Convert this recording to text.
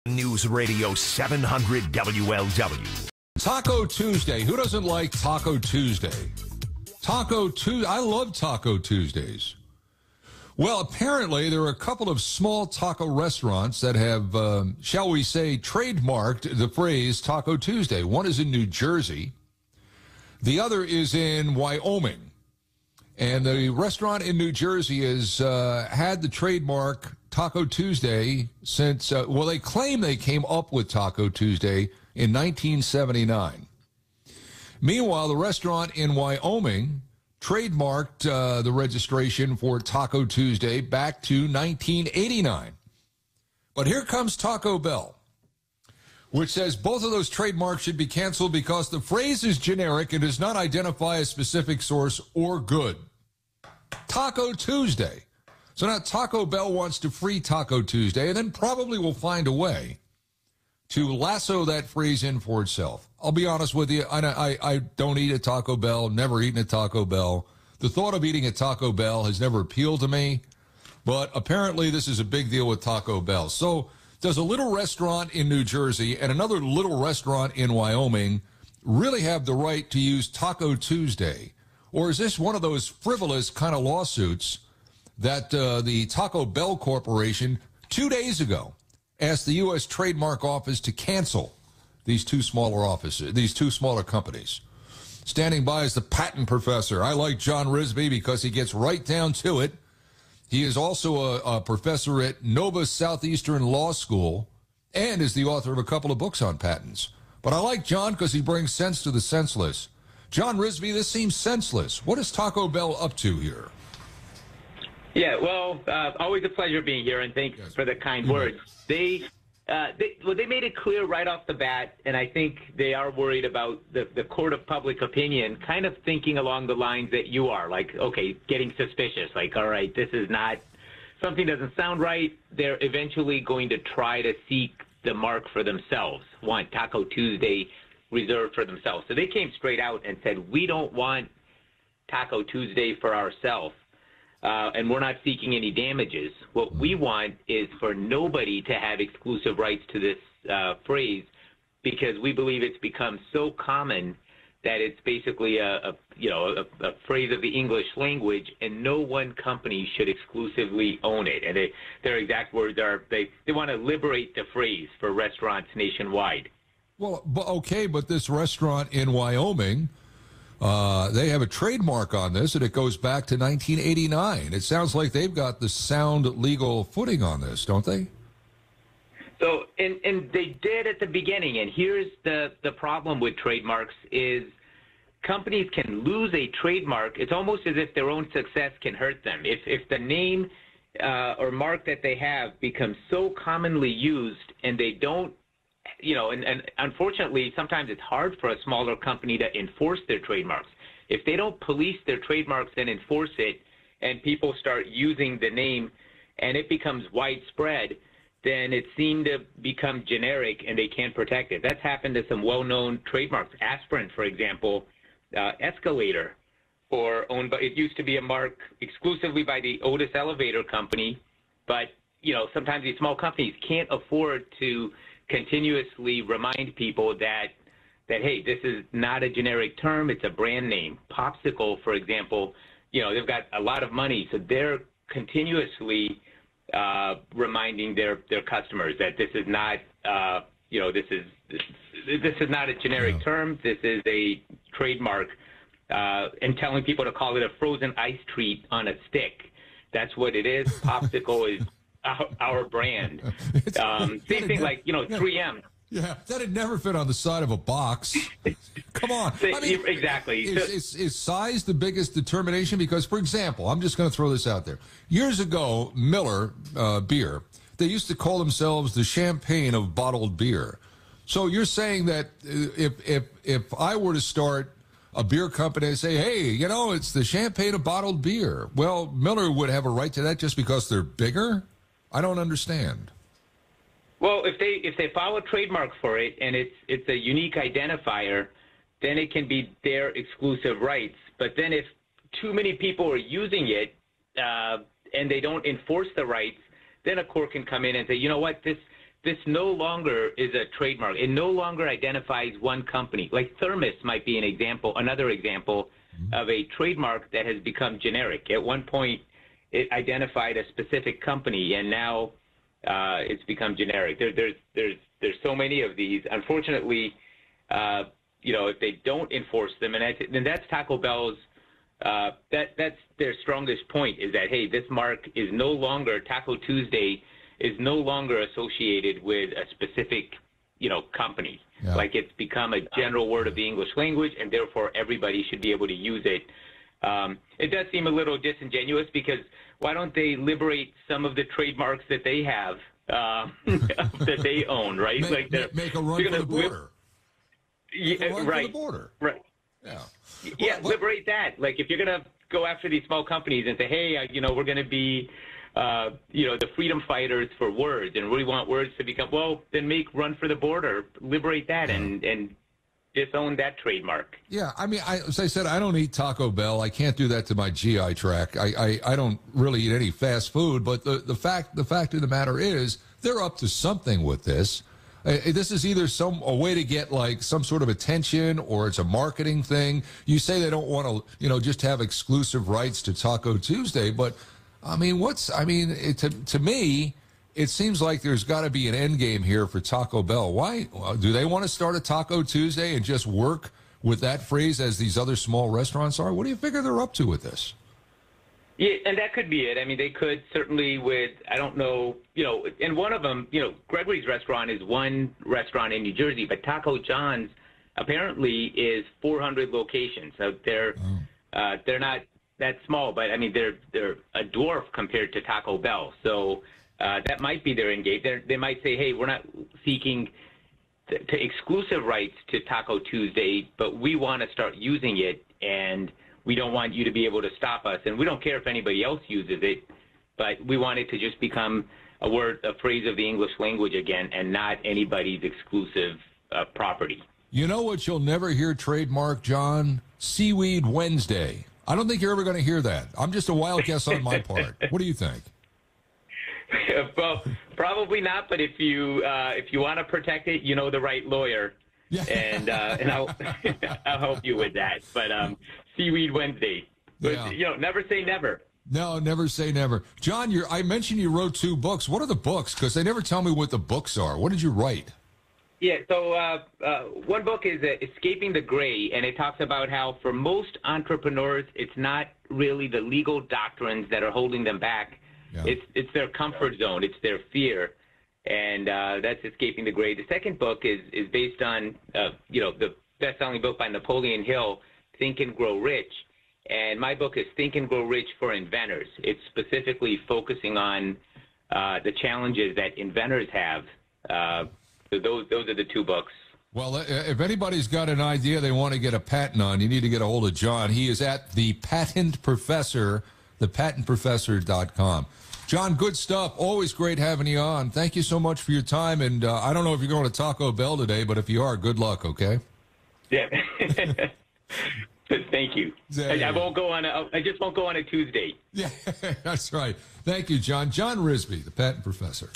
News Radio 700 WLW. Taco Tuesday. Who doesn't like Taco Tuesday? I love Taco Tuesdays. Well, apparently there are a couple of small taco restaurants that have, shall we say, trademarked the phrase Taco Tuesday. One is in New Jersey. The other is in Wyoming. And the restaurant in New Jersey has had the trademark Taco Tuesday since, they claim they came up with Taco Tuesday in 1979. Meanwhile, the restaurant in Wyoming trademarked the registration for Taco Tuesday back to 1989. But here comes Taco Bell, which says both of those trademarks should be canceled because the phrase is generic and does not identify a specific source or good. Taco Tuesday. So now Taco Bell wants to free Taco Tuesday and then probably will find a way to lasso that phrase in for itself. I'll be honest with you, I don't eat at Taco Bell, never eaten at Taco Bell. The thought of eating at Taco Bell has never appealed to me, but apparently this is a big deal with Taco Bell. So does a little restaurant in New Jersey and another little restaurant in Wyoming really have the right to use Taco Tuesday? Or is this one of those frivolous kind of lawsuits that the Taco Bell Corporation 2 days ago asked the U.S. Trademark Office to cancel these two smaller companies? Standing by is the patent professor. I like John Rizvi because he gets right down to it. He is also a professor at Nova Southeastern Law School and is the author of a couple of books on patents. But I like John because he brings sense to the senseless. John Rizvi, this seems senseless. What is Taco Bell up to here? Yeah, well, always a pleasure being here, and thanks for the kind words. They made it clear right off the bat, and I think they are worried about the court of public opinion kind of thinking along the lines that you are, like, okay, getting suspicious, like, all right, this is not, something doesn't sound right. They're eventually going to try to seek the mark for themselves, want Taco Tuesday reserved for themselves. So they came straight out and said, we don't want Taco Tuesday for ourselves. And we're not seeking any damages. What we want is for nobody to have exclusive rights to this phrase, because we believe it's become so common that it's basically a phrase of the English language, and no one company should exclusively own it. And their exact words are they want to liberate the phrase for restaurants nationwide. Well, but this restaurant in Wyoming, they have a trademark on this, and it goes back to 1989. It sounds like they've got the sound legal footing on this, don't they? So, and they did at the beginning, and here's the problem with trademarks is companies can lose a trademark. It's almost as if their own success can hurt them. If the name or mark that they have becomes so commonly used and they don't, and unfortunately, sometimes it's hard for a smaller company to enforce their trademarks. If they don't police their trademarks and enforce it, and people start using the name and it becomes widespread, then it seemed to become generic and they can't protect it. That's happened to some well-known trademarks. Aspirin, for example, Escalator, it used to be a mark exclusively by the Otis Elevator Company, but, sometimes these small companies can't afford to continuously remind people that hey, this is not a generic term, it's a brand name. Popsicle, for example, they've got a lot of money, so they're continuously reminding their customers that this is not this is not a generic term, this is a trademark, and telling people to call it a frozen ice treat on a stick. That's what it is. Popsicle is our brand. Same thing like, 3M. Yeah, that'd never fit on the side of a box. Come on. Exactly. Is size the biggest determination? Because, for example, I'm just going to throw this out there. Years ago, Miller beer, they used to call themselves the champagne of bottled beer. So you're saying that if I were to start a beer company and say, hey, it's the champagne of bottled beer, well, Miller would have a right to that just because they're bigger? I don't understand. Well, if they file a trademark for it and it's a unique identifier, then it can be their exclusive rights. But then if too many people are using it and they don't enforce the rights, then a court can come in and say, you know what, this no longer is a trademark. It no longer identifies one company. Like thermos might be an example, another example of a trademark that has become generic. At one point, it identified a specific company, and now it's become generic. There's so many of these. Unfortunately, if they don't enforce them, and that's Taco Bell's. That's their strongest point, is that, hey, this mark is no longer, Taco Tuesday is no longer associated with a specific, company. Yeah. Like, it's become a general word of the English language, and therefore everybody should be able to use it. It does seem a little disingenuous, because why don't they liberate some of the trademarks that they have, that they own, right? Make a run for the border. Right. For the border. Right. Yeah. Yeah, liberate that. Like, if you're going to go after these small companies and say, hey, we're going to be, the freedom fighters for words, and we want words to become, well, then run for the border, liberate that, and disown that trademark. Yeah, I mean, as I said, I don't eat Taco Bell. I can't do that to my GI tract. I don't really eat any fast food, but the fact of the matter is, they're up to something with this. This is either a way to get like some sort of attention, or it's a marketing thing. You say they don't want to, just have exclusive rights to Taco Tuesday, but I mean, to me, it seems like there's got to be an end game here for Taco Bell. Why do they want to start a Taco Tuesday and just work with that phrase as these other small restaurants are? What do you figure they're up to with this? Yeah, and that could be it. I mean, they could certainly I don't know, and one of them, Gregory's restaurant is one restaurant in New Jersey, but Taco John's apparently is 400 locations. So they're not that small, but I mean, they're a dwarf compared to Taco Bell. So that might be their engage. They might say, hey, we're not seeking to exclusive rights to Taco Tuesday, but we want to start using it, and we don't want you to be able to stop us, and we don't care if anybody else uses it, but we want it to just become a phrase of the English language again, and not anybody's exclusive property. You know what you'll never hear trademark, John? Seaweed Wednesday. I don't think you're ever going to hear that. I'm just a wild guess on my part. What do you think? Well, probably not, but if you want to protect it, you know the right lawyer. Yeah. And I'll help you with that. But Seaweed Wednesday. But, never say never. No, never say never. John, I mentioned you wrote 2 books. What are the books? Because they never tell me what the books are. What did you write? Yeah, so one book is Escaping the Gray, and it talks about how for most entrepreneurs, it's not really the legal doctrines that are holding them back. Yeah. It's their comfort zone. It's their fear. And that's Escaping the Gray. The second book is based on, the best-selling book by Napoleon Hill, Think and Grow Rich. And my book is Think and Grow Rich for Inventors. It's specifically focusing on the challenges that inventors have. So those are the 2 books. Well, if anybody's got an idea they want to get a patent on, you need to get a hold of John. He is at the Patent Professor, thepatentprofessor.com. John, good stuff. Always great having you on. Thank you so much for your time. And I don't know if you're going to Taco Bell today, but if you are, good luck, okay? Yeah. Thank you. I won't go on. I just won't go on a Tuesday. Yeah, that's right. Thank you, John. John Rizvi, the Patent Professor.